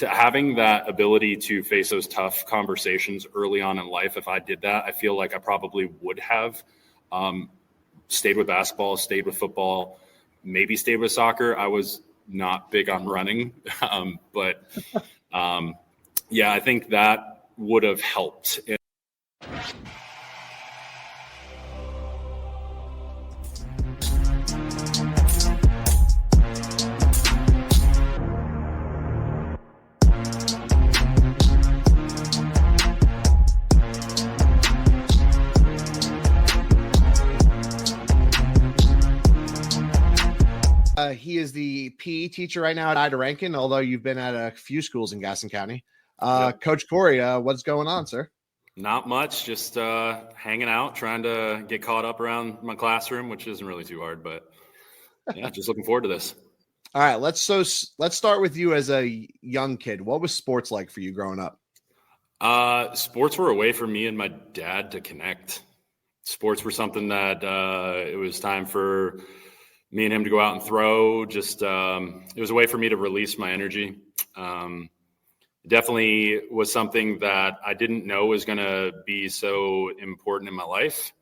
having that ability to face those tough conversations early on in life, if I did that, I feel like I probably would have stayed with basketball, stayed with football, maybe stayed with soccer. I was not big on running, but yeah, I think that would have helped. He is the PE teacher right now at Ida Rankin, although you've been at a few schools in Gaston County. Yep. Coach Corey, what's going on, sir? Not much, just hanging out, trying to get caught up around my classroom, which isn't really too hard, but yeah, just looking forward to this. All right, let's start with you as a young kid. What was sports like for you growing up? Sports were a way for me and my dad to connect. Sports were something that it was time for me and him to go out and throw. Just it was a way for me to release my energy. Definitely was something that I didn't know was going to be so important in my life.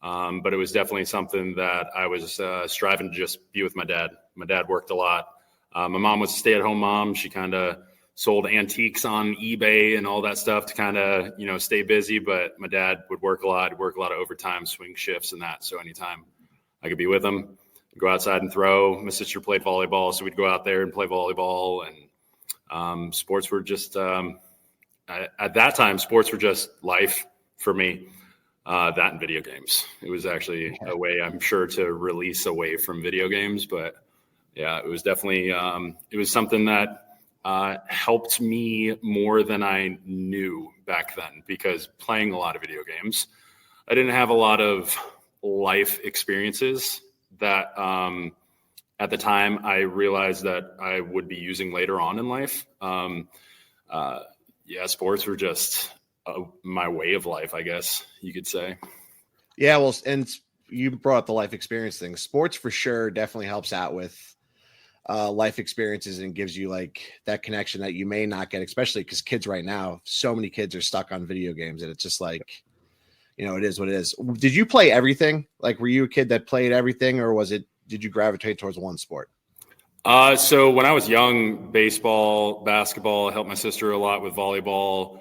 But it was definitely something that I was striving to just be with my dad. My dad worked a lot. My mom was a stay-at-home mom. She kind of sold antiques on eBay and all that stuff to kind of, stay busy. But my dad would work a lot. He'd work a lot of overtime, swing shifts and that. So anytime I could be with him, go outside and throw. My sister played volleyball, so we'd go out there and play volleyball. And sports were just at that time, sports were just life for me. That and video games. It was actually a way, I'm sure, to release away from video games. But yeah, it was definitely it was something that helped me more than I knew back then, because playing a lot of video games, I didn't have a lot of life experiences that at the time I realized that I would be using later on in life. Sports were just my way of life, I guess you could say. Yeah, well, and you brought up the life experience thing. Sports for sure definitely helps out with life experiences and gives you like that connection that you may not get, especially because kids right now, so many kids are stuck on video games, and it's just like, it is what it is. Did you play everything? Like, were you a kid that played everything, or did you gravitate towards one sport? So when I was young, baseball, basketball, I helped my sister a lot with volleyball,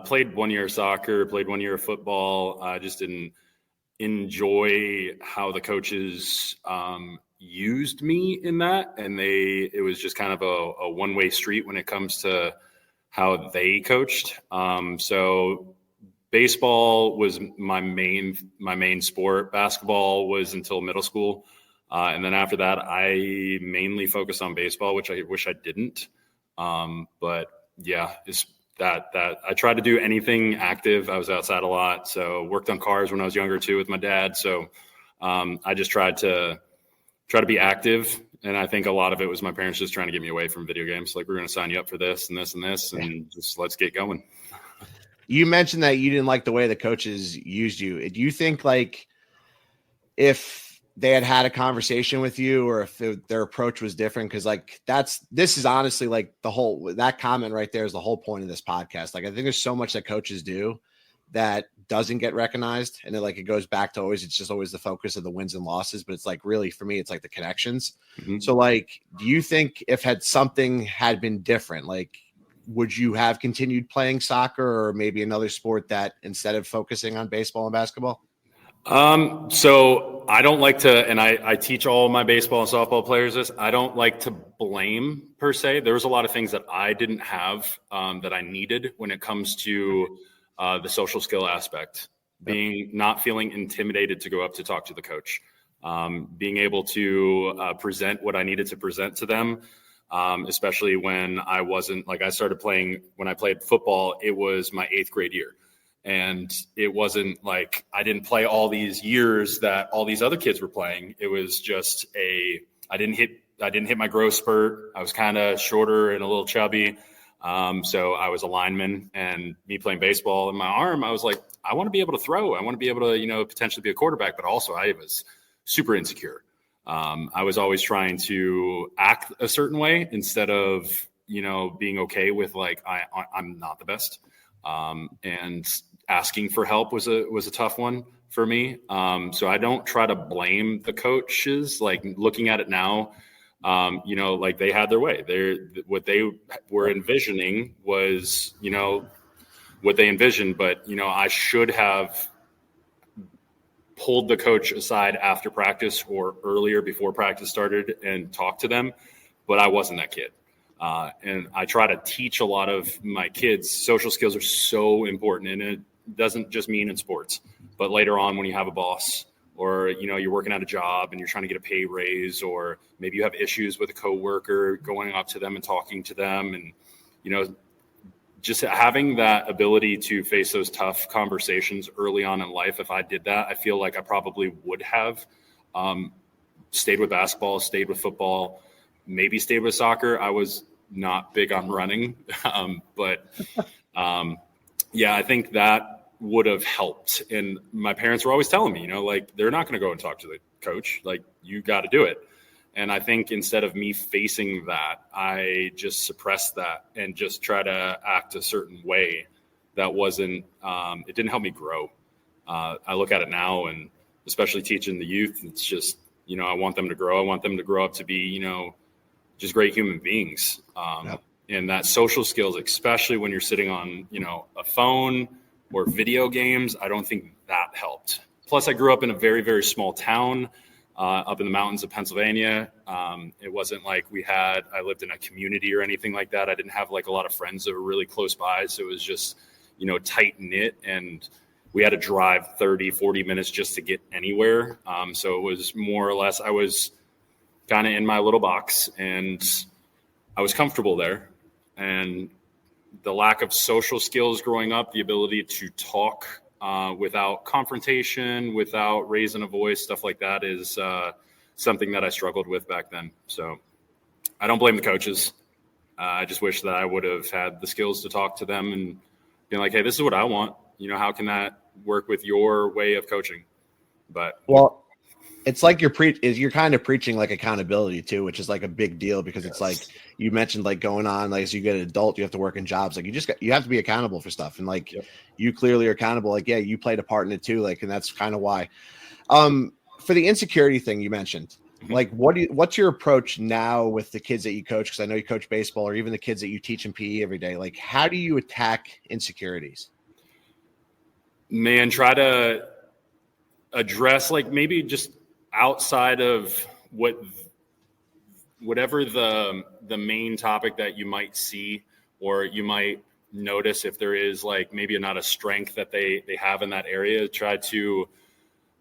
played 1 year of soccer, played 1 year of football. I just didn't enjoy how the coaches used me in that. And it was just kind of a one-way street when it comes to how they coached. So baseball was my main sport. Basketball was until middle school. And then after that, I mainly focused on baseball, which I wish I didn't. But yeah, it's that I tried to do anything active. I was outside a lot. So worked on cars when I was younger too with my dad. So I just tried to be active. And I think a lot of it was my parents just trying to get me away from video games. Like, we're going to sign you up for this and this and this, and just let's get going. You mentioned that you didn't like the way the coaches used you. Do you think, like, if they had a conversation with you, or if their approach was different? Because, like, this is honestly like that comment right there is the whole point of this podcast. Like, I think there's so much that coaches do that doesn't get recognized. And it goes back to it's just always the focus of the wins and losses. But it's like, really, for me, it's like the connections. Mm-hmm. So, like, do you think if something had been different, like, would you have continued playing soccer or maybe another sport that instead of focusing on baseball and basketball? So I don't like to, and I teach all my baseball and softball players this, I don't like to blame per se. There was a lot of things that I didn't have, that I needed when it comes to, the social skill aspect, not feeling intimidated to go up to talk to the coach, being able to, present what I needed to present to them. Especially when I wasn't, like, I started playing, when I played football, it was my 8th grade year. And it wasn't like I didn't play all these years that all these other kids were playing. It was just I didn't hit my growth spurt. I was kind of shorter and a little chubby. So I was a lineman, and me playing baseball in my arm, I was like, I want to be able to throw. I want to be able to, potentially be a quarterback, but also I was super insecure. I was always trying to act a certain way instead of, being okay with like, I'm not the best. And asking for help was a tough one for me. So I don't try to blame the coaches. Like looking at it now, like they had their way. What they were envisioning was, what they envisioned, but, I should have pulled the coach aside after practice or earlier before practice started and talked to them. But I wasn't that kid. And I try to teach a lot of my kids. Social skills are so important, and it doesn't just mean in sports, but later on when you have a boss or, you're working at a job and you're trying to get a pay raise, or maybe you have issues with a coworker, going up to them and talking to them. And, just having that ability to face those tough conversations early on in life. If I did that, I feel like I probably would have stayed with basketball, stayed with football, maybe stayed with soccer. I was not big on running, but I think that would have helped. And my parents were always telling me, like, they're not going to go and talk to the coach. Like, you got to do it. And I think instead of me facing that, I just suppressed that and just try to act a certain way that wasn't, it didn't help me grow. I look at it now, and especially teaching the youth, it's just, I want them to grow. I want them to grow up to be, just great human beings. Yep. And that social skills, especially when you're sitting on, a phone or video games, I don't think that helped. Plus, I grew up in a very, very small town. Up in the mountains of Pennsylvania. It wasn't like I lived in a community or anything like that. I didn't have like a lot of friends that were really close by. So it was just, tight knit, and we had to drive 30, 40 minutes just to get anywhere. So it was more or less, I was kind of in my little box and I was comfortable there. And the lack of social skills growing up, the ability to talk without confrontation, without raising a voice, stuff like that is something that I struggled with back then. So I don't blame the coaches. I just wish that I would have had the skills to talk to them and be like, hey, this is what I want. How can that work with your way of coaching? But it's like you're kind of preaching like accountability too, which is like a big deal, because it's like you mentioned, like going on, like as you get an adult, you have to work in jobs. Like you have to be accountable for stuff. And like, you clearly are accountable. Like, yeah, you played a part in it too. Like, and that's kind of why, for the insecurity thing you mentioned, like, what's your approach now with the kids that you coach? Cause I know you coach baseball, or even the kids that you teach in PE every day. Like, how do you attack insecurities? Man, try to address, like, maybe just outside of whatever the main topic that you might see, or you might notice if there is like maybe not a strength that they have in that area, try to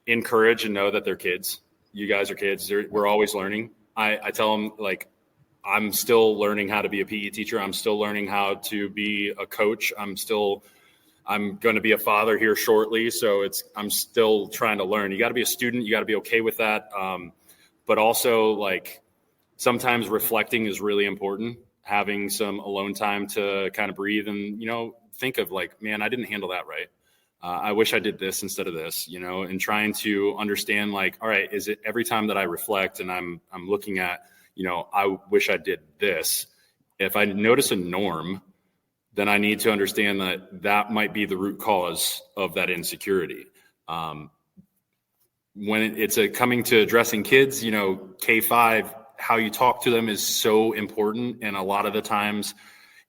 encourage and know that they're kids. You guys are kids. We're always learning. I tell them, like, I'm still learning how to be a PE teacher. I'm still learning how to be a coach. I'm going to be a father here shortly. So I'm still trying to learn. You got to be a student. You got to be okay with that. But also, like, sometimes reflecting is really important. Having some alone time to kind of breathe and, think of like, man, I didn't handle that right. I wish I did this instead of this, and trying to understand, like, all right, is it every time that I reflect and I'm looking at, I wish I did this. If I notice a norm, then I need to understand that might be the root cause of that insecurity. When it's coming to addressing kids, K-5, how you talk to them is so important. And a lot of the times,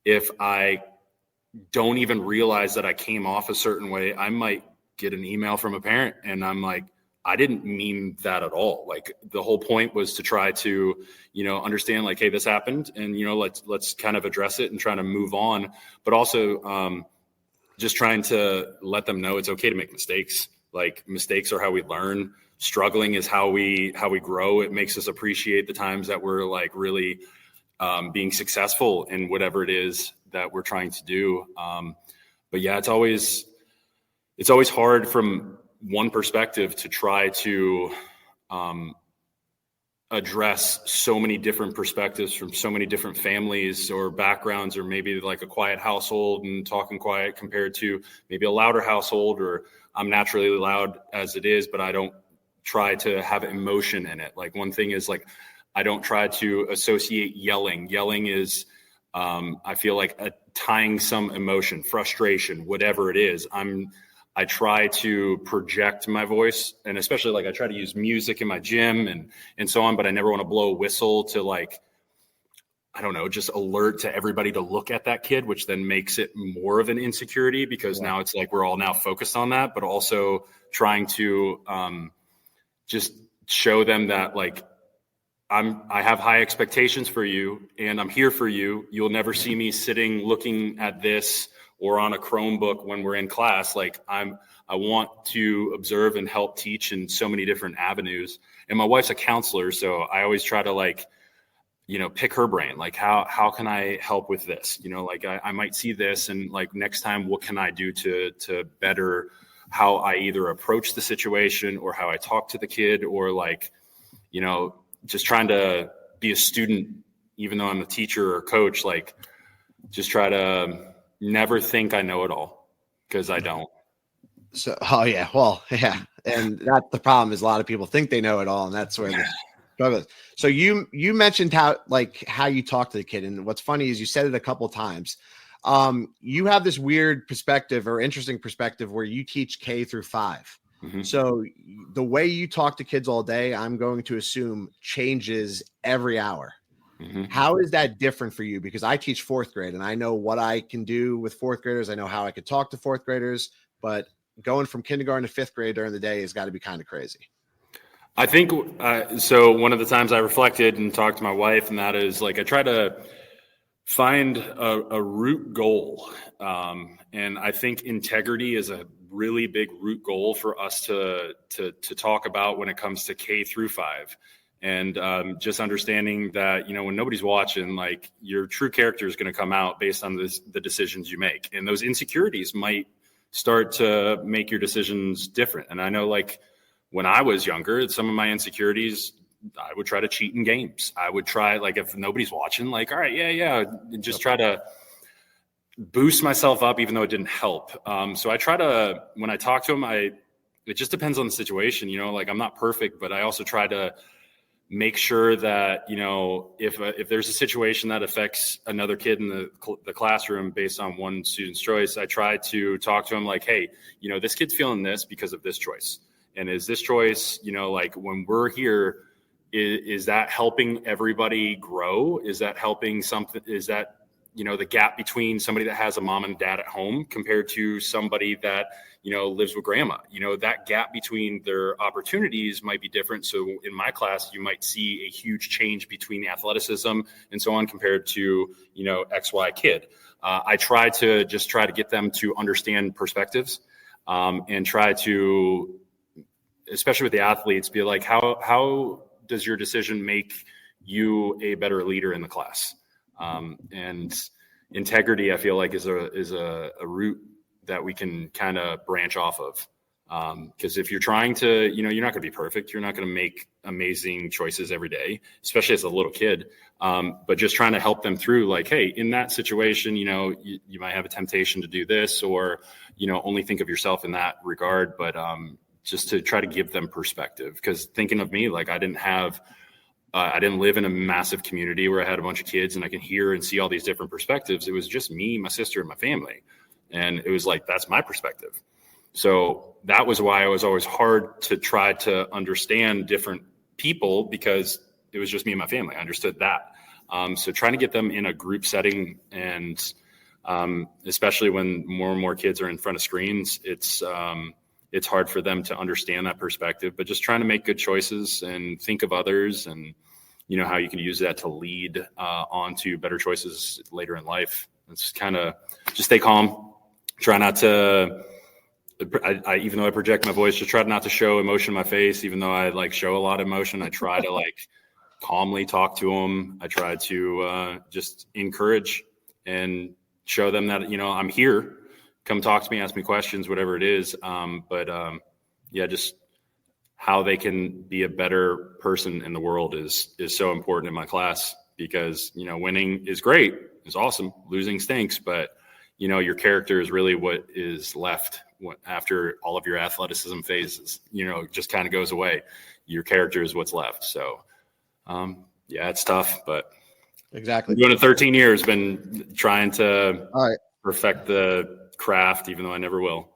if I don't even realize that I came off a certain way, I might get an email from a parent and I'm like, I didn't mean that at all. Like, the whole point was to try to, understand, like, hey, this happened, and, let's kind of address it and try to move on. But also just trying to let them know it's okay to make mistakes. Like, mistakes are how we learn. Struggling is how we grow. It makes us appreciate the times that we're like really being successful in whatever it is that we're trying to do. But yeah, it's always hard from one perspective to try to address so many different perspectives from so many different families or backgrounds, or maybe like a quiet household and talking quiet compared to maybe a louder household, or I'm naturally loud as it is, but I don't try to have emotion in it. Like, one thing is, like, I don't try to associate yelling. Yelling is I feel like tying some emotion, frustration, whatever it is, I try to project my voice, and especially like I try to use music in my gym and so on, but I never want to blow a whistle to like, I don't know, just alert to everybody to look at that kid, which then makes it more of an insecurity because now it's like we're all now focused on that, but also trying to just show them that like I have high expectations for you and I'm here for you. You'll never see me sitting looking at this or on a Chromebook when we're in class. Like I want to observe and help teach in so many different avenues. And my wife's a counselor, so I always try to like, pick her brain. Like how can I help with this? Like I might see this and like next time, what can I do to better how I either approach the situation or how I talk to the kid or like, just trying to be a student, even though I'm a teacher or coach, like just try to never think I know it all because I don't. So, yeah. And that's the problem is a lot of people think they know it all. And that's where the struggle is. So you mentioned how you talk to the kid. And what's funny is you said it a couple of times. You have this weird perspective or interesting perspective where you teach K through 5. Mm-hmm. So the way you talk to kids all day, I'm going to assume changes every hour. Mm-hmm. How is that different for you? Because I teach 4th grade and I know what I can do with 4th graders. I know how I could talk to 4th graders, but going from kindergarten to 5th grade during the day has got to be kind of crazy. I think so. One of the times I reflected and talked to my wife, and that is like I try to find a root goal. And I think integrity is a really big root goal for us to talk about when it comes to K through 5. And just understanding that, when nobody's watching, like your true character is going to come out based on the decisions you make. And those insecurities might start to make your decisions different. And I know like when I was younger, some of my insecurities, I would try to cheat in games. I would try, like, if nobody's watching, like, all right, yeah, just try to boost myself up, even though it didn't help. So I try to, when I talk to them, it just depends on the situation, like I'm not perfect, but I also try to make sure that, if there's a situation that affects another kid in the classroom based on one student's choice, I try to talk to them like, hey, this kid's feeling this because of this choice. And is this choice, like when we're here, is that helping everybody grow? Is that helping something? Is that, the gap between somebody that has a mom and dad at home compared to somebody that, lives with grandma? That gap between their opportunities might be different. So in my class, you might see a huge change between the athleticism and so on compared to, XY kid. I try to get them to understand perspectives and try to, especially with the athletes, be like, how does your decision make you a better leader in the class? And integrity, I feel like, is a route that we can kind of branch off of. Because if you're trying to, you're not going to be perfect. You're not going to make amazing choices every day, especially as a little kid. But just trying to help them through, like, hey, in that situation, you might have a temptation to do this, or, only think of yourself in that regard. But just to try to give them perspective, because thinking of me, like I didn't live in a massive community where I had a bunch of kids and I can hear and see all these different perspectives. It was just me, my sister, and my family. And it was like, that's my perspective. So that was why it was always hard to try to understand different people, because it was just me and my family. I understood that. So trying to get them in a group setting, and especially when more and more kids are in front of screens, it's hard for them to understand that perspective, but just trying to make good choices and think of others, and how you can use that to lead on to better choices later in life. It's kind of just stay calm, try not to, I even though I project my voice, just try not to show emotion in my face, even though I like show a lot of emotion. I try to like calmly talk to them. I try to just encourage and show them that, I'm here. Come talk to me, ask me questions, whatever it is. Just how they can be a better person in the world is so important in my class, because, winning is great, is awesome. Losing stinks, but, your character is really what is left after all of your athleticism phases, just kind of goes away. Your character is what's left. So, it's tough, but Exactly. Doing it 13 years, been trying to All right. perfect the craft, even though I never will.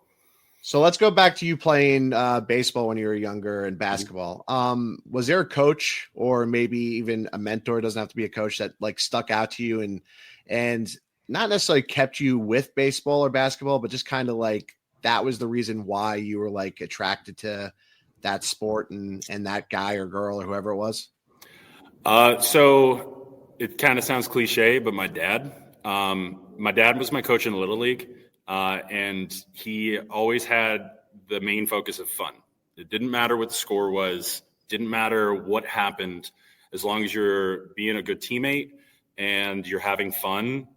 So let's go back to you playing baseball when you were younger and basketball. Was there a coach or maybe even a mentor, it doesn't have to be a coach, that like stuck out to you and not necessarily kept you with baseball or basketball, but just kind of like that was the reason why you were like attracted to that sport and that guy or girl or whoever it was? So it kind of sounds cliche, but my dad was my coach in the Little League. And he always had the main focus of fun. It didn't matter what the score was, didn't matter what happened, as long as you're being a good teammate and you're having fun,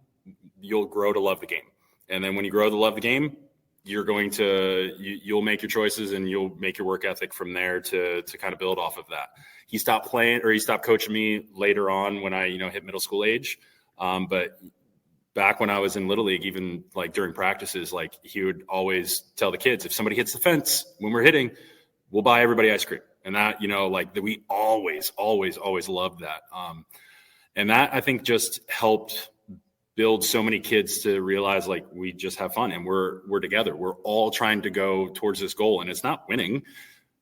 you'll grow to love the game. And then when you grow to love the game, you'll make your choices and you'll make your work ethic from there to kind of build off of that. He stopped coaching me later on when I, hit middle school age. But back when I was in Little League, even like during practices, like he would always tell the kids, if somebody hits the fence when we're hitting, we'll buy everybody ice cream. And that, we always loved that. And that I think just helped build so many kids to realize like we just have fun and we're together. We're all trying to go towards this goal, and it's not winning,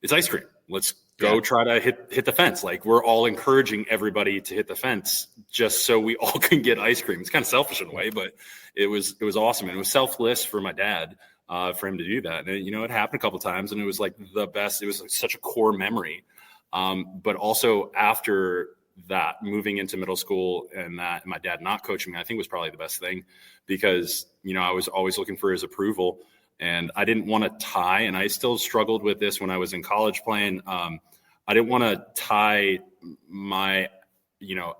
it's ice cream. Let's go try to hit the fence. Like we're all encouraging everybody to hit the fence just so we all can get ice cream. It's kind of selfish in a way, but it was awesome. And it was selfless for my dad, for him to do that. And, it happened a couple of times and it was like the best. It was like such a core memory. But also after that, moving into middle school and that my dad not coaching me, I think was probably the best thing because, I was always looking for his approval. And I didn't want to tie, and I still struggled with this when I was in college playing. I didn't want to tie my,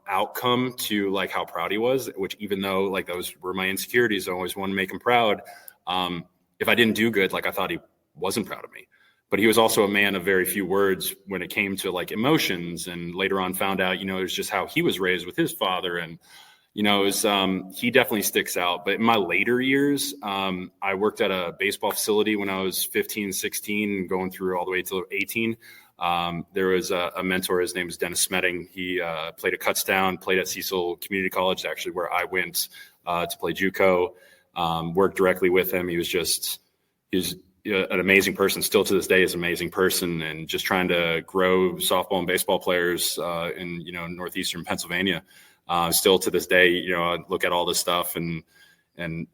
outcome to like how proud he was, which even though like those were my insecurities, I always wanted to make him proud. If I didn't do good, like I thought he wasn't proud of me. But he was also a man of very few words when it came to like emotions, and later on found out, it was just how he was raised with his father. And he definitely sticks out. But in my later years, I worked at a baseball facility when I was 15, 16, going through all the way to 18. There was a mentor. His name is Dennis Smetting. He played at Kutztown, played at Cecil Community College, actually where I went to play JUCO. Worked directly with him. He was an amazing person. Still to this day is an amazing person, and just trying to grow softball and baseball players in northeastern Pennsylvania. Still to this day, I look at all this stuff and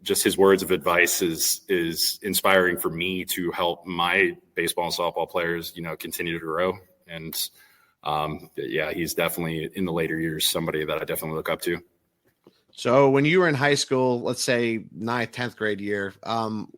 just his words of advice is inspiring for me to help my baseball and softball players, continue to grow. And he's definitely in the later years, somebody that I definitely look up to. So when you were in high school, let's say 9th, 10th grade year,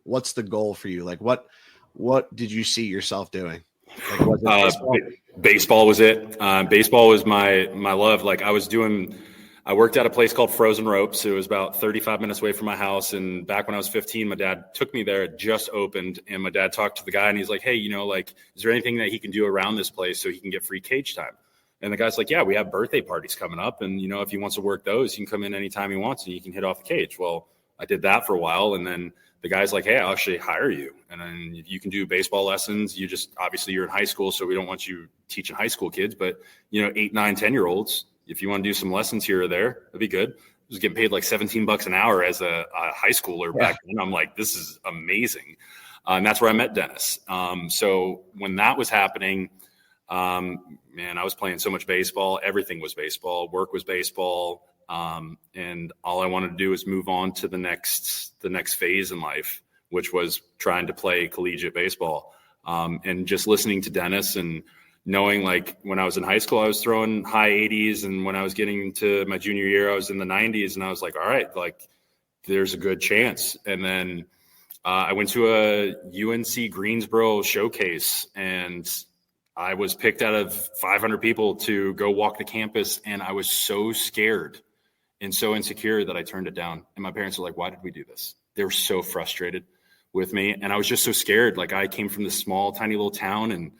what's the goal for you? Like what did you see yourself doing? Like, was it baseball? Baseball was it. Baseball was my love. Like I worked at a place called Frozen Ropes. It was about 35 minutes away from my house. And back when I was 15, my dad took me there. It just opened. And my dad talked to the guy and he's like, hey, is there anything that he can do around this place so he can get free cage time? And the guy's like, yeah, we have birthday parties coming up. And, if he wants to work those, he can come in anytime he wants and he can hit off the cage. Well, I did that for a while. And then the guy's like, hey, I'll actually hire you. And then you can do baseball lessons. Obviously you're in high school, so we don't want you teaching high school kids, but 8, 9, 10-year-olds, if you want to do some lessons here or there, that'd be good. I was getting paid like $17 an hour as a high schooler back then. I'm like, this is amazing. And that's where I met Dennis. So when that was happening, I was playing so much baseball. Everything was baseball. Work was baseball. And all I wanted to do was move on to the next phase in life, which was trying to play collegiate baseball. And just listening to Dennis and knowing like when I was in high school, I was throwing high 80s. And when I was getting to my junior year, I was in the 90s. And I was like, all right, like there's a good chance. And then I went to a UNC Greensboro showcase, and I was picked out of 500 people to go walk the campus. And I was so scared and so insecure that I turned it down. And my parents were like, why did we do this? They were so frustrated with me. And I was just so scared. Like I came from this small, tiny little town, and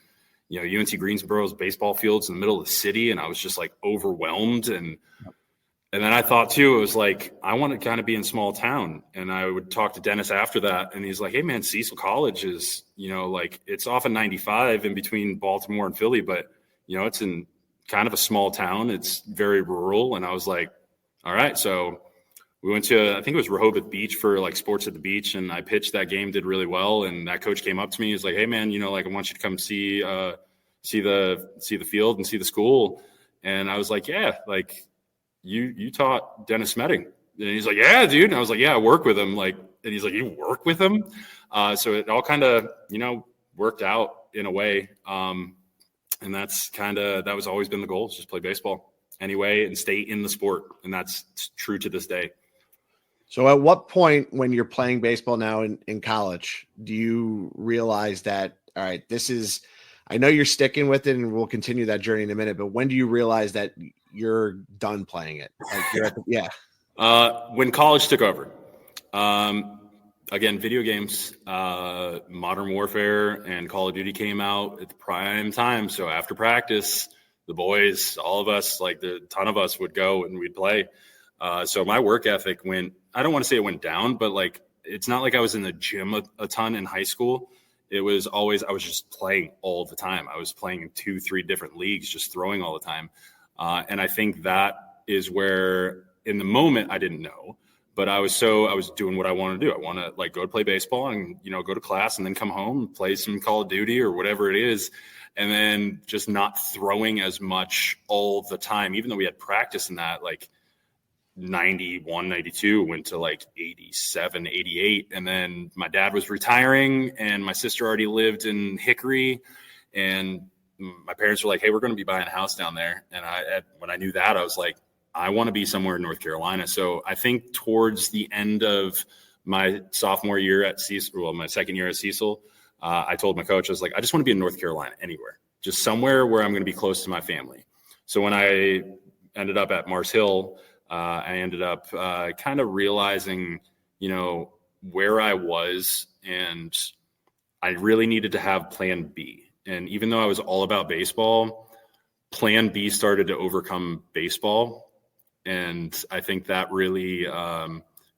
UNC Greensboro's baseball fields in the middle of the city. And I was just like overwhelmed. And then I thought too, it was like, I want to kind of be in small town. And I would talk to Dennis after that. And he's like, hey man, Cecil College is, like it's off of 95 in between Baltimore and Philly, but it's in kind of a small town. It's very rural. And I was like, all right. So we went to, I think it was Rehoboth Beach for like sports at the beach. And I pitched that game, did really well. And that coach came up to me. He's like, hey man, I want you to come see the field and see the school. And I was like, yeah, like you taught Dennis Smetting. And he's like, yeah, dude. And I was like, yeah, I work with him. Like, and he's like, you work with him? So it all kind of, worked out in a way. And that was always been the goal, is just play baseball anyway and stay in the sport. And that's true to this day. So at what point when you're playing baseball now in college, do you realize that, all right, I know you're sticking with it and we'll continue that journey in a minute, but when do you realize that you're done playing it? Like when college took over, again, video games, Modern Warfare and Call of Duty came out at the prime time. So after practice, the boys, all of us, like the ton of us would go and we'd play. So my work ethic I don't want to say it went down, but like, it's not like I was in the gym a ton in high school. It was always, I was just playing all the time. I was playing in 2-3 different leagues, just throwing all the time. And I think that is where in the moment I didn't know, but I was doing what I want to do. I want to like go to play baseball and, go to class and then come home and play some Call of Duty or whatever it is. And then just not throwing as much all the time, even though we had practice in that, like 91, 92 went to like 87, 88. And then my dad was retiring and my sister already lived in Hickory. And my parents were like, hey, we're going to be buying a house down there. And when I knew that, I was like, I want to be somewhere in North Carolina. So I think towards the end of my sophomore year at Cecil, my second year at Cecil, I told my coach, I was like, I just want to be in North Carolina, anywhere, just somewhere where I'm going to be close to my family. So when I ended up at Mars Hill, I ended up kind of realizing, where I was, and I really needed to have plan B. And even though I was all about baseball, plan B started to overcome baseball. And I think that really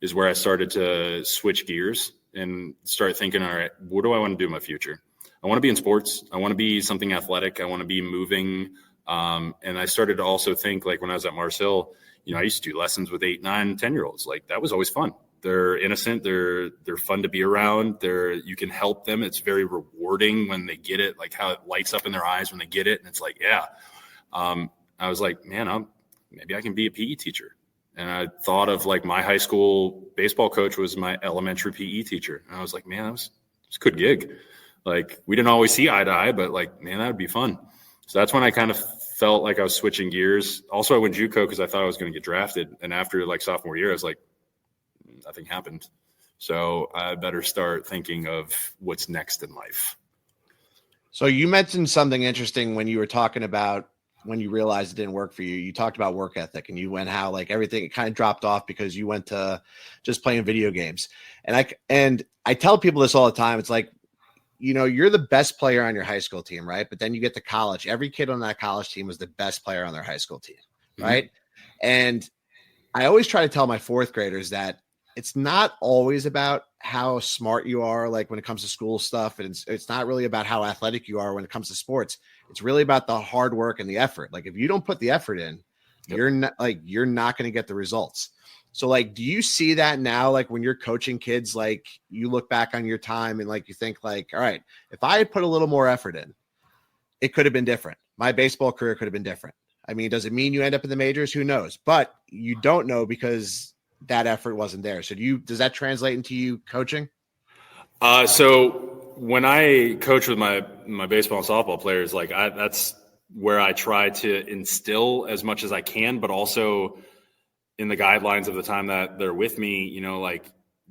is where I started to switch gears and start thinking, all right, what do I want to do in my future? I want to be in sports. I want to be something athletic. I want to be moving. And I started to also think, like when I was at Mars Hill, I used to do lessons with 8, 9, 10-year-olds. Like that was always fun. They're innocent. They're fun to be around. You can help them. It's very rewarding when they get it, like how it lights up in their eyes when they get it. And it's like, yeah. I was like, man, maybe I can be a PE teacher. And I thought of like my high school baseball coach was my elementary PE teacher. And I was like, man, that was a good gig. Like we didn't always see eye to eye, but like, man, that would be fun. So that's when I kind of felt like I was switching gears. Also, I went JUCO because I thought I was going to get drafted. And after like sophomore year, I was like, nothing happened. So I better start thinking of what's next in life. So you mentioned something interesting when you were talking about when you realized it didn't work for you. You talked about work ethic and you went how like everything kind of dropped off because you went to just playing video games. And I tell people this all the time. It's like, you're the best player on your high school team, right? But then you get to college. Every kid on that college team was the best player on their high school team, right? Mm-hmm. And I always try to tell my fourth graders that it's not always about how smart you are, like when it comes to school stuff. And it's not really about how athletic you are when it comes to sports. It's really about the hard work and the effort. Like if you don't put the effort in, yep, you're not going to get the results. So like, do you see that now? Like when you're coaching kids, like you look back on your time and like, you think like, all right, if I had put a little more effort in, it could have been different. My baseball career could have been different. I mean, does it mean you end up in the majors? Who knows? But you don't know because that effort wasn't there. So does that translate into you coaching? So when I coach with my baseball and softball players, like that's where I try to instill as much as I can, but also in the guidelines of the time that they're with me, like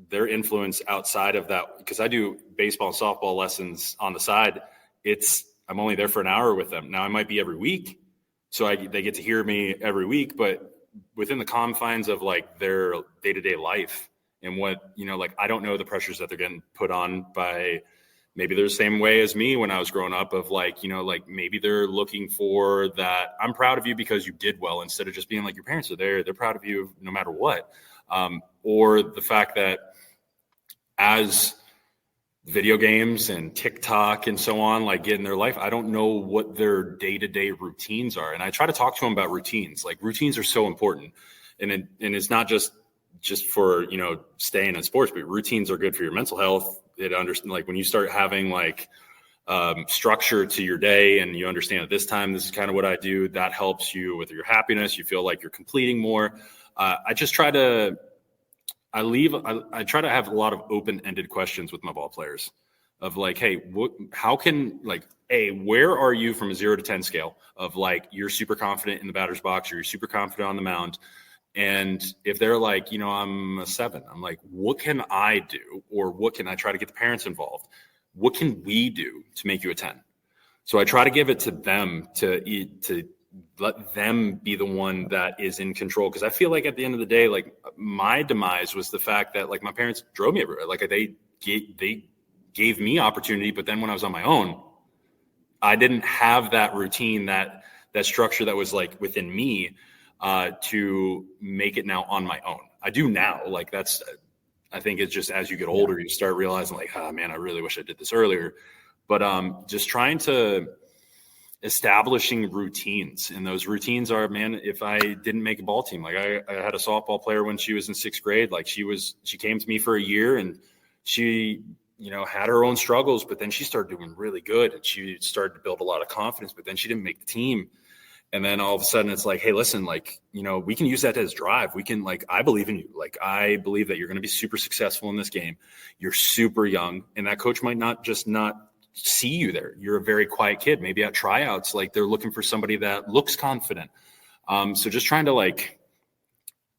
their influence outside of that, because I do baseball and softball lessons on the side. I'm only there for an hour with them. Now I might be every week. So they get to hear me every week, but within the confines of like their day-to-day life and what, like, I don't know the pressures that they're getting put on by, maybe they're the same way as me when I was growing up of like, like maybe they're looking for that. I'm proud of you because you did well, instead of just being like, your parents are there. They're proud of you no matter what. Or the fact that as video games and TikTok and so on, like get in their life, I don't know what their day-to-day routines are. And I try to talk to them about routines. Like routines are so important. and it's not just for, you know, staying in sports, but routines are good for your mental health. Like when you start having like structure to your day and you understand at this time, this is kind of what I do, that helps you with your happiness. You feel like you're completing more. I try to have a lot of open-ended questions with my ball players of like, hey, how can, like, where are you from a 0 to 10 scale of like, you're super confident in the batter's box or you're super confident on the mound. And if they're like, you know, I'm a 7, I'm like, what can I do? Or what can I try to get the parents involved? What can we do to make you a 10? So I try to give it to them to let them be the one that is in control. Cause I feel like at the end of the day, like my demise was the fact that like my parents drove me everywhere. Like they gave me opportunity, but then when I was on my own, I didn't have that routine, that structure that was like within me to make it now on my own. I do now. Like I think it's just as you get older, you start realizing like, oh man, I really wish I did this earlier. But just trying to establishing routines, and those routines are, man, if I didn't make a ball team, like I had a softball player when she was in 6th grade, like she came to me for a year and she, you know, had her own struggles, but then she started doing really good and she started to build a lot of confidence, but then she didn't make the team. And then all of a sudden it's like, hey, listen, like, you know, we can use that as drive. We can, like, I believe in you. Like, I believe that you're going to be super successful in this game. You're super young, and that coach might not see you there. You're a very quiet kid. Maybe at tryouts, like they're looking for somebody that looks confident. So just trying to like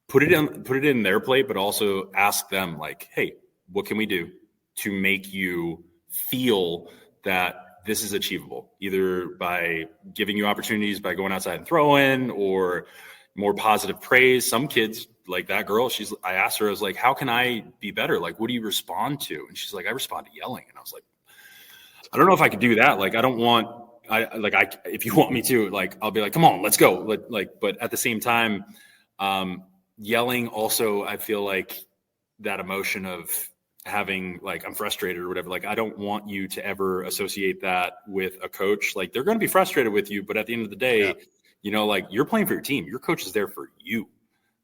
put it in their plate, but also ask them like, hey, what can we do to make you feel that this is achievable, either by giving you opportunities by going outside and throwing, or more positive praise. Some kids, like that girl, I asked her, I was like, how can I be better? Like, what do you respond to? And she's like, I respond to yelling. And I was like, I don't know if I could do that. Like, if you want me to, like, I'll be like, come on, let's go. But at the same time, yelling also, I feel like that emotion of having like, I'm frustrated or whatever. Like, I don't want you to ever associate that with a coach. Like, they're going to be frustrated with you, but at the end of the day, you know, like, you're playing for your team. Your coach is there for you.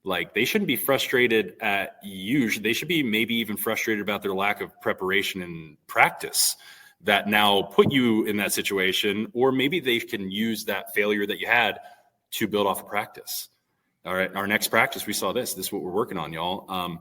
Like, they shouldn't be frustrated at you. They should be maybe even frustrated about their lack of preparation and practice that now put you in that situation, or maybe they can use that failure that you had to build off of practice. All right, our next practice, we saw this is what we're working on, y'all.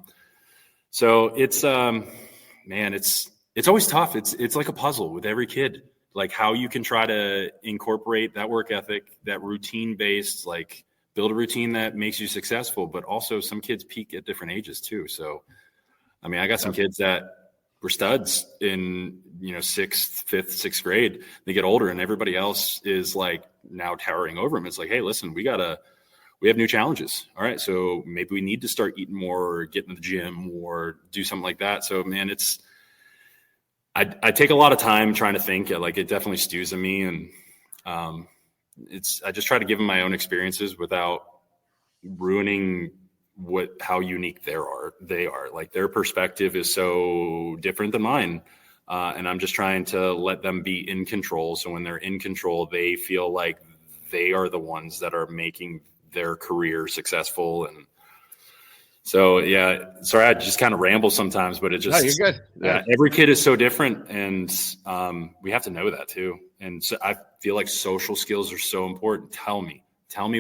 So it's, man, it's always tough. It's like a puzzle with every kid, like how you can try to incorporate that work ethic, that routine based, like build a routine that makes you successful, but also some kids peak at different ages too. So, I mean, I got some kids that were studs in, you know, 6th, 5th, 6th grade. They get older and everybody else is like now towering over them. It's like, hey, listen, we have new challenges. All right. So maybe we need to start eating more or get in the gym or do something like that. So, man, I take a lot of time trying to think. Like, it definitely stews in me. And I just try to give them my own experiences without ruining how unique they are. Like, their perspective is so different than mine. And I'm just trying to let them be in control. So when they're in control, they feel like they are the ones that are making their career successful. And so, yeah, sorry, I just kind of ramble sometimes, but it just, no, you're good. Yeah, every kid is so different. And we have to know that too. And so I feel like social skills are so important. Tell me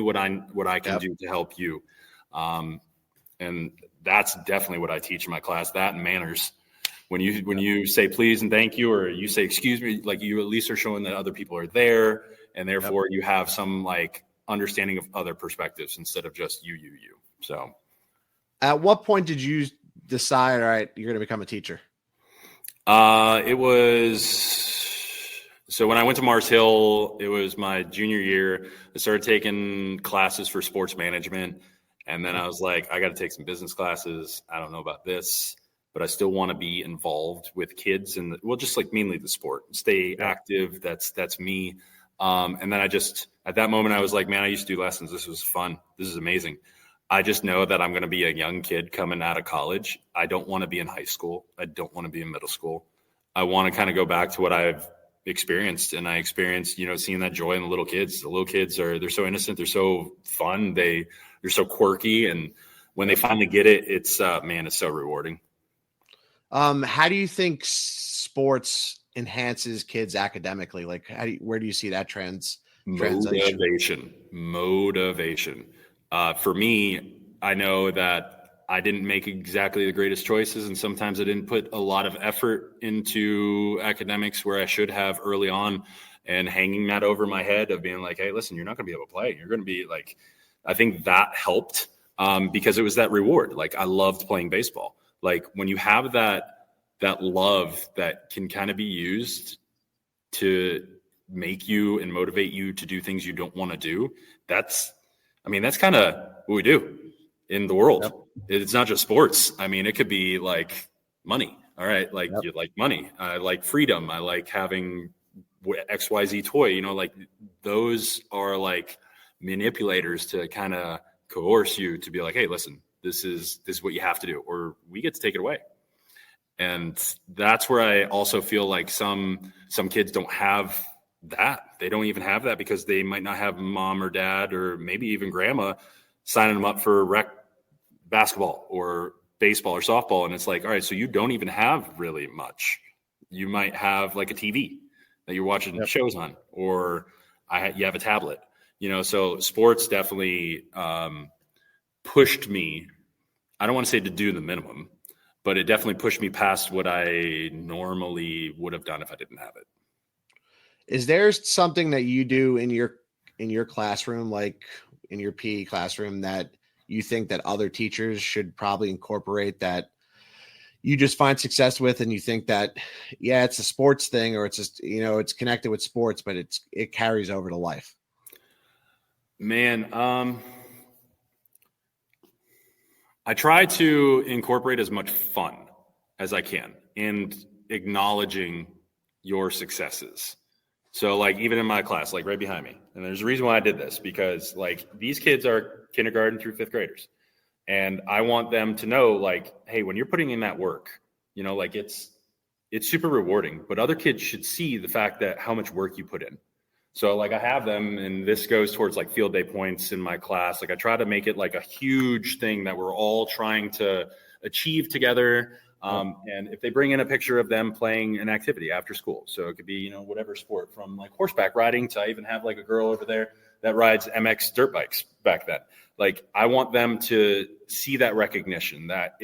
what I can do to help you. And that's definitely what I teach in my class, that and manners. When you say please and thank you, or you say excuse me, like, you at least are showing that other people are there, and therefore you have some like understanding of other perspectives instead of just you. So at what point did you decide, all right, you're going to become a teacher? It was, so when I went to Mars Hill, it was my junior year. I started taking classes for sports management. And then I was like, I got to take some business classes. I don't know about this, but I still want to be involved with kids and just like mainly the sport, stay active. That's me. And then at that moment I was like, man, I used to do lessons. This was fun. This is amazing. I just know that I'm going to be a young kid coming out of college. I don't want to be in high school. I don't want to be in middle school. I want to kind of go back to what I've experienced. And I experienced, seeing that joy in the little kids. The little kids they're so innocent. They're so fun. They're so quirky. And when they finally get it, it's it's so rewarding. How do you think sports enhances kids academically? Like, where do you see that translation? Motivation. For me, I know that I didn't make exactly the greatest choices, and sometimes I didn't put a lot of effort into academics where I should have early on, and hanging that over my head of being like, hey, listen, you're not going to be able to play. You're going to be like, I think that helped because it was that reward. Like, I loved playing baseball. Like, when you have that love that can kind of be used to make you and motivate you to do things you don't want to do, that's kind of what we do in the world. Yep. It's not just sports. I mean, it could be like money. All right. Like, yep. You like money. I like freedom. I like having XYZ toy, like those are like manipulators to kind of coerce you to be like, hey, listen, this is what you have to do, or we get to take it away. And that's where I also feel like some kids don't have that. They don't even have that because they might not have mom or dad or maybe even grandma signing them up for rec basketball or baseball or softball. And it's like, all right, so you don't even have really much. You might have like a TV that you're watching yep. shows on, or you have a tablet, so sports definitely pushed me. I don't want to say to do the minimum, but it definitely pushed me past what I normally would have done if I didn't have it. Is there something that you do in your classroom, like in your PE classroom, that you think that other teachers should probably incorporate that you just find success with, and you think that, yeah, it's a sports thing, or it's just, it's connected with sports, but it carries over to life? Man, I try to incorporate as much fun as I can and acknowledging your successes. So like even in my class, like right behind me, and there's a reason why I did this, because like these kids are kindergarten through fifth graders. And I want them to know, like, hey, when you're putting in that work, like it's super rewarding, but other kids should see the fact that how much work you put in. So like I have them, and this goes towards like field day points in my class. Like I try to make it like a huge thing that we're all trying to achieve together. And if they bring in a picture of them playing an activity after school, so it could be, whatever sport, from like horseback riding to I even have like a girl over there that rides MX dirt bikes back then. Like I want them to see that recognition that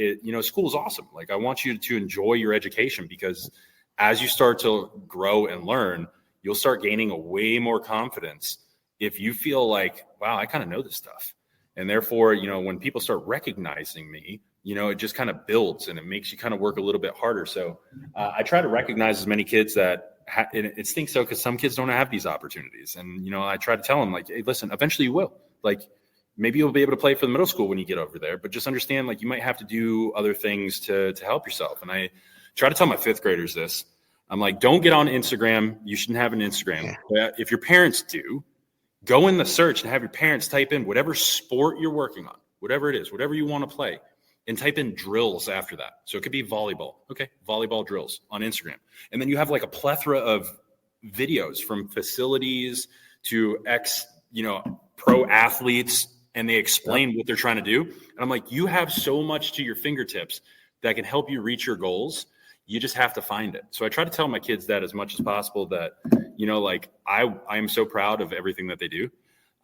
school is awesome. Like I want you to enjoy your education, because as you start to grow and learn, you'll start gaining a way more confidence if you feel like, wow, I kind of know this stuff. And therefore, when people start recognizing me, it just kind of builds and it makes you kind of work a little bit harder. So I try to recognize as many kids that it stinks so, because some kids don't have these opportunities. And, I try to tell them like, hey, listen, eventually you will. Like maybe you'll be able to play for the middle school when you get over there, but just understand like you might have to do other things to help yourself. And I try to tell my fifth graders this. I'm like, don't get on Instagram. You shouldn't have an Instagram. But if your parents do, go in the search and have your parents type in whatever sport you're working on, whatever it is, whatever you want to play, and type in drills after that. So it could be volleyball. Okay, volleyball drills on Instagram. And then you have like a plethora of videos from facilities to pro athletes, and they explain what they're trying to do. And I'm like, you have so much to your fingertips that can help you reach your goals. You just have to find it. So I try to tell my kids that as much as possible, that, like I am so proud of everything that they do.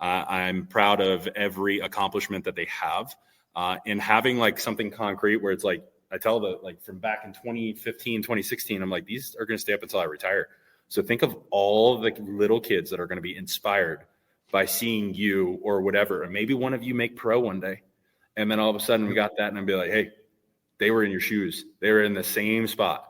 I'm proud of every accomplishment that they have. And having like something concrete where it's like, I tell from back in 2015, 2016, I'm like, these are going to stay up until I retire. So think of all the little kids that are going to be inspired by seeing you or whatever. And maybe one of you make pro one day. And then all of a sudden we got that, and I'd be like, hey, they were in your shoes. They were in the same spot.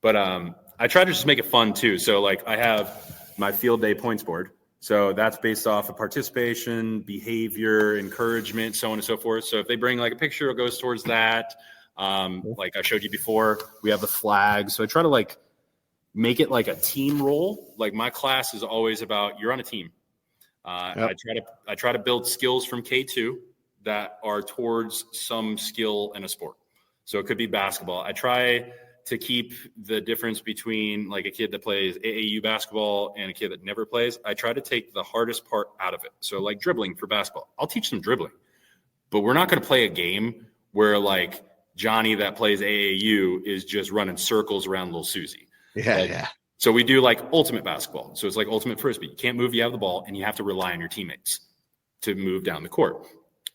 But I try to just make it fun too. So like I have my field day points board. So that's based off of participation, behavior, encouragement, so on and so forth. So if they bring like a picture, it goes towards that. Like I showed you before, we have the flag. So I try to like make it like a team role. Like my class is always about, you're on a team. I try to build skills from K2 that are towards some skill in a sport. So it could be basketball. I try to keep the difference between like a kid that plays AAU basketball and a kid that never plays. I try to take the hardest part out of it. So like dribbling for basketball, I'll teach them dribbling, but we're not going to play a game where like Johnny that plays AAU is just running circles around little Susie. Yeah, like, yeah. So we do like ultimate basketball. So it's like ultimate frisbee. You can't move, you have the ball, and you have to rely on your teammates to move down the court.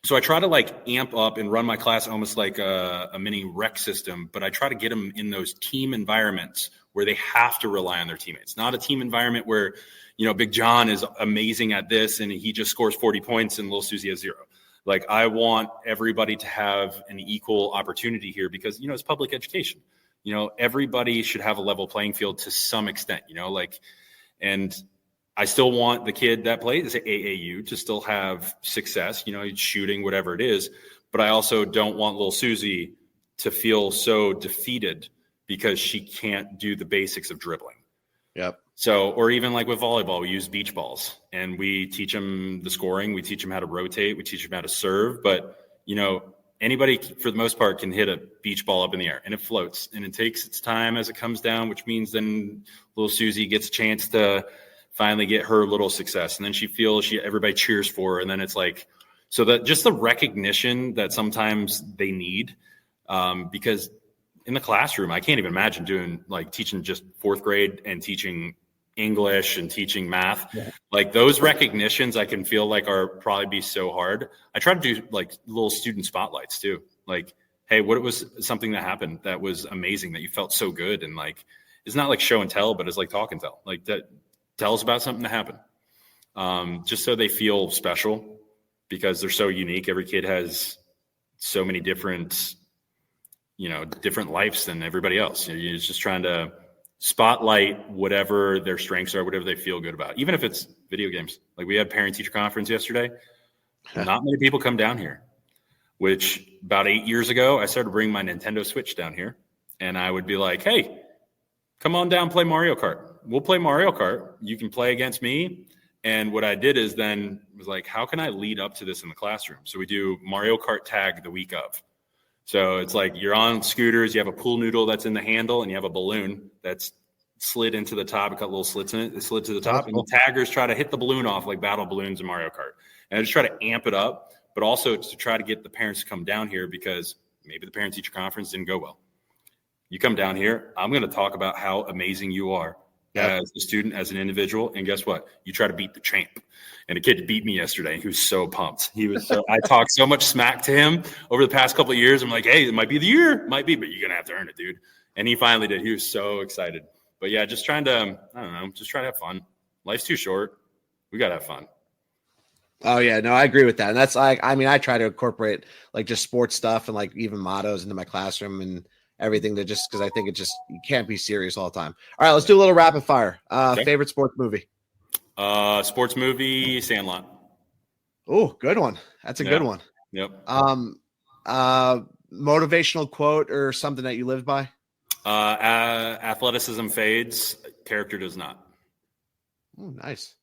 So I try to like amp up and run my class almost like a mini rec system, but I try to get them in those team environments where they have to rely on their teammates. Not a team environment where, you know, Big John is amazing at this and he just scores 40 points and little Susie has 0. Like I want everybody to have an equal opportunity here because, you know, it's public education. You know, everybody should have a level playing field to some extent, you know, like, and I still want the kid that plays AAU to still have success, you know, shooting, whatever it is. But I also don't want little Susie to feel so defeated because she can't do the basics of dribbling. Yep. So, or even like with volleyball, we use beach balls and we teach them the scoring. We teach them how to rotate. We teach them how to serve. But, you know, anybody for the most part can hit a beach ball up in the air and it floats and it takes its time as it comes down, which means then little Susie gets a chance to finally get her little success. And then she feels everybody cheers for her. And then it's like, so that just the recognition that sometimes they need, because in the classroom, I can't even imagine doing like teaching just 4th grade and teaching English and teaching math. Yeah. Like those recognitions I can feel like are probably be so hard. I try to do like little student spotlights too. Like, hey, what was something that happened that was amazing that you felt so good? And like, it's not like show and tell, but it's like talk and tell. Like that, tell us about something that happened, just so they feel special because they're so unique. Every kid has so many different, you know, different lives than everybody else. You're just trying to spotlight whatever their strengths are, whatever they feel good about, even if it's video games. Like we had parent-teacher conference yesterday. Not many people come down here, which about 8 years ago, I started bringing my Nintendo Switch down here and I would be like, hey, come on down, play Mario Kart. We'll play Mario Kart. You can play against me. And what I did is then was like, how can I lead up to this in the classroom? So we do Mario Kart tag the week of. So it's like you're on scooters, you have a pool noodle that's in the handle, and you have a balloon that's slid into the top. It got little slits in it. It slid to the top. And the taggers try to hit the balloon off like battle balloons in Mario Kart. And I just try to amp it up, but also to try to get the parents to come down here because maybe the parent-teacher conference didn't go well. You come down here, I'm going to talk about how amazing you are. Yep. As a student, as an individual, and guess what? You try to beat the champ. And a kid beat me yesterday. He was so pumped. I talked so much smack to him over the past couple of years. I'm like, hey, it might be the year, might be, but you're gonna have to earn it, dude. And he finally did. He was so excited. But yeah, just trying to, I don't know, just try to have fun. Life's too short. We gotta have fun. Oh yeah, no, I agree with that. And that's like, I mean, I try to incorporate like just sports stuff and like even mottos into my classroom and everything to just because I think it just you can't be serious all the time. All right, let's do a little rapid fire. Okay. Favorite sports movie? Sports movie, Sandlot. Oh, good one. That's a good one. Yep. Motivational quote or something that you lived by? Athleticism fades, character does not. Oh, nice.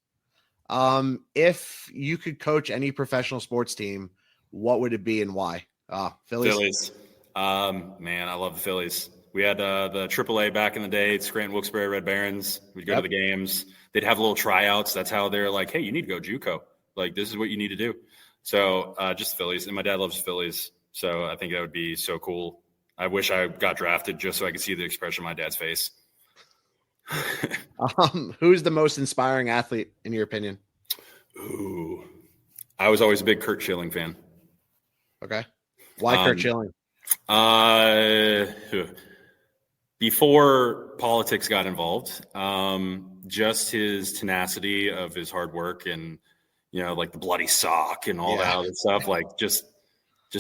If you could coach any professional sports team, what would it be and why? Phillies. Man, I love the Phillies. We had the AAA back in the day, Scranton, Wilkes-Barre, Red Barons. We'd go to the games. They'd have little tryouts. That's how they're like, hey, you need to go JUCO. Like, this is what you need to do. So just Phillies. And my dad loves Phillies. So I think that would be so cool. I wish I got drafted just so I could see the expression on my dad's face. Who's the most inspiring athlete in your opinion? Ooh, I was always a big Curt Schilling fan. Okay. Why Curt Schilling? Before politics got involved, just his tenacity of his hard work and, you know, like the bloody sock and all that other stuff, like just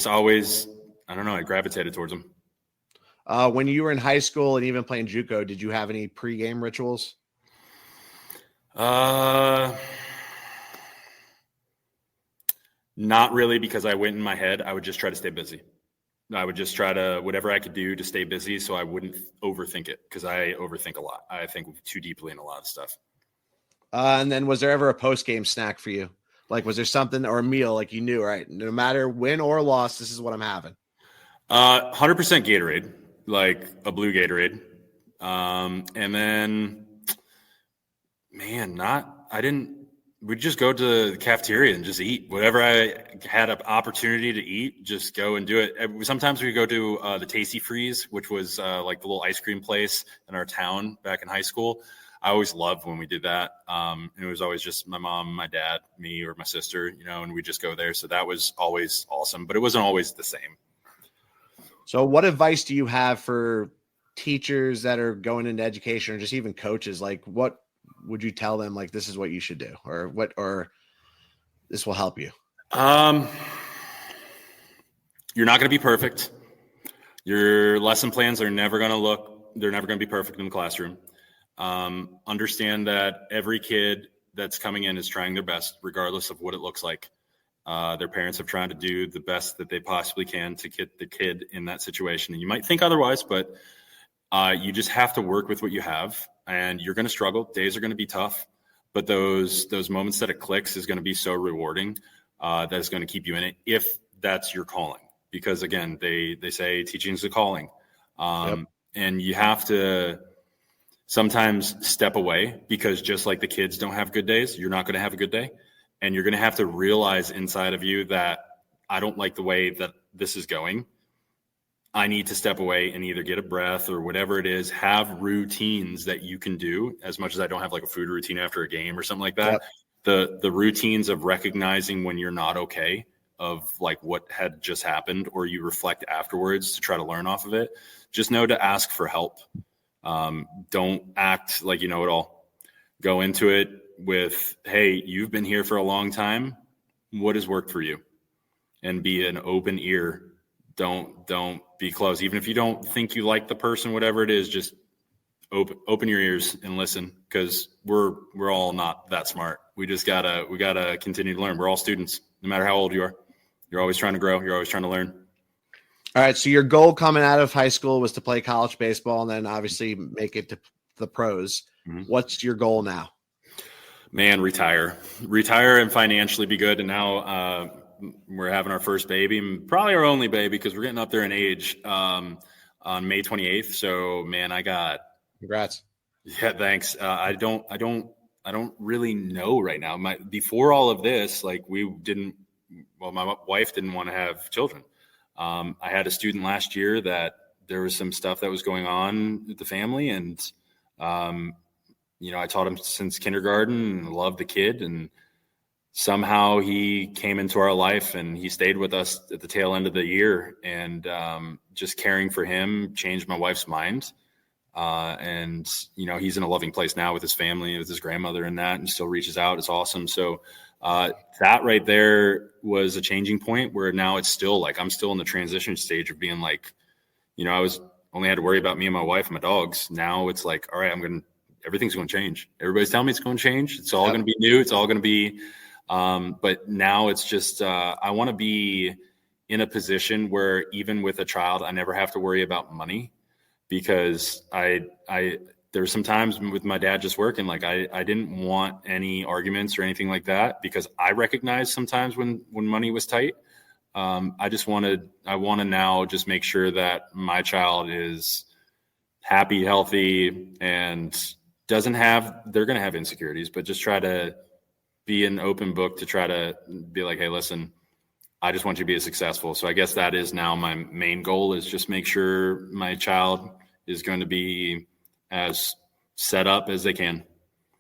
always, I don't know, I gravitated towards him. When you were in high school and even playing JUCO, did you have any pregame rituals? Not really, because I went in my head. I would just try to stay busy. I would just try to, whatever I could do to stay busy so I wouldn't overthink it, because I overthink a lot. I think too deeply in a lot of stuff. And then was there ever a post-game snack for you? Like, was there something or a meal like you knew, right, no matter win or loss, this is what I'm having? 100% Gatorade. like a blue Gatorade. And then, man, we'd just go to the cafeteria and just eat whatever I had an opportunity to eat, just go and do it. Sometimes we go to the Tasty Freeze, which was like the little ice cream place in our town back in high school. I always loved when we did that. And it was always just my mom, my dad, me, or my sister, and we just go there. So that was always awesome, but it wasn't always the same. So what advice do you have for teachers that are going into education, or just even coaches? Like, what would you tell them? Like, this is what you should do, or this will help you. You're not going to be perfect. Your lesson plans are never going to be perfect in the classroom. Understand that every kid that's coming in is trying their best, regardless of what it looks like. Their parents have tried to do the best that they possibly can to get the kid in that situation. And you might think otherwise, but you just have to work with what you have, and you're going to struggle. Days are going to be tough, but those moments that it clicks is going to be so rewarding that it's going to keep you in it if that's your calling. Because again, they say teaching is a calling, and you have to sometimes step away, because just like the kids don't have good days, you're not going to have a good day. And you're going to have to realize inside of you that I don't like the way that this is going. I need to step away and either get a breath or whatever it is, have routines that you can do. As much as I don't have like a food routine after a game or something like that, the routines of recognizing when you're not okay, of like what had just happened, or you reflect afterwards to try to learn off of it. Just know to ask for help. Don't act like you know it all. Go into it with, hey, you've been here for a long time. What has worked for you? And be an open ear. Don't be closed. Even if you don't think you like the person, whatever it is, just open your ears and listen, because we're all not that smart. We gotta continue to learn. We're all students, no matter how old you are. You're always trying to grow. You're always trying to learn. All right. So your goal coming out of high school was to play college baseball and then obviously make it to the pros. Mm-hmm. What's your goal now? Man, retire and financially be good. And now we're having our first baby, and probably our only baby, because we're getting up there in age, on May 28th. So man, congrats. Yeah, thanks. I don't really know right now. Before all of this, like my wife didn't want to have children. I had a student last year that there was some stuff that was going on with the family, and I taught him since kindergarten and loved the kid, and somehow he came into our life and he stayed with us at the tail end of the year, and just caring for him changed my wife's mind. And he's in a loving place now with his family, with his grandmother and that, and still reaches out. It's awesome. So that right there was a changing point, where now it's still like, I'm still in the transition stage of being like, I was only had to worry about me and my wife and my dogs. Now it's like, all right, everything's going to change. Everybody's telling me it's going to change. It's all going to be new. It's all going to be, but now it's just, I want to be in a position where even with a child, I never have to worry about money, because there were some times with my dad just working, like I didn't want any arguments or anything like that, because I recognized sometimes when money was tight. I want to now just make sure that my child is happy, healthy, and they're going to have insecurities, but just try to be an open book to try to be like, hey, listen, I just want you to be successful. So I guess that is now my main goal, is just make sure my child is going to be as set up as they can.